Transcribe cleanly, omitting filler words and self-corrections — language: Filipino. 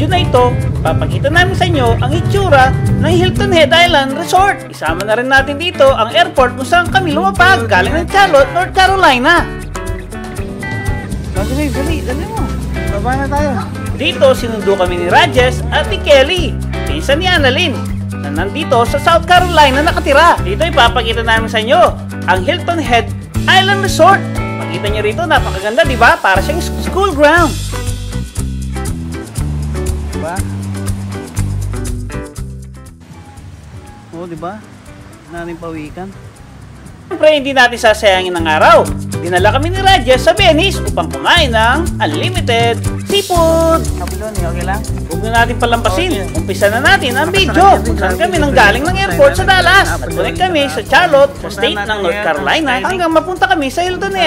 video na ito, papakita namin sa inyo ang itsura ng Hilton Head Island Resort. Isama na rin natin dito ang airport kung saan kami lumapag galing ng Charlotte, North Carolina. Dali mo. Baba na tayo. Dito, sinundo kami ni Rajes at ni Kelly, pinsan ni Annalyn, na nandito sa South Carolina nakatira. Dito ipapakita namin sa inyo ang Hilton Head Island Resort. Makita nyo rito, napakaganda, di ba? Para siyang school ground. Diba? Oo, diba? Naning pawikan. Siyempre, hindi natin sasayangin ang araw. Dinala kami ni Rajes sa Venice upang kumain ng unlimited seafood. Okay lang? Huwag na natin palampasin. Umpisa na natin ang video kung saan kami nang galing ng airport sa Dallas. At connect kami sa Charlotte, sa state ng North Carolina, hanggang mapunta kami sa Hilton Head.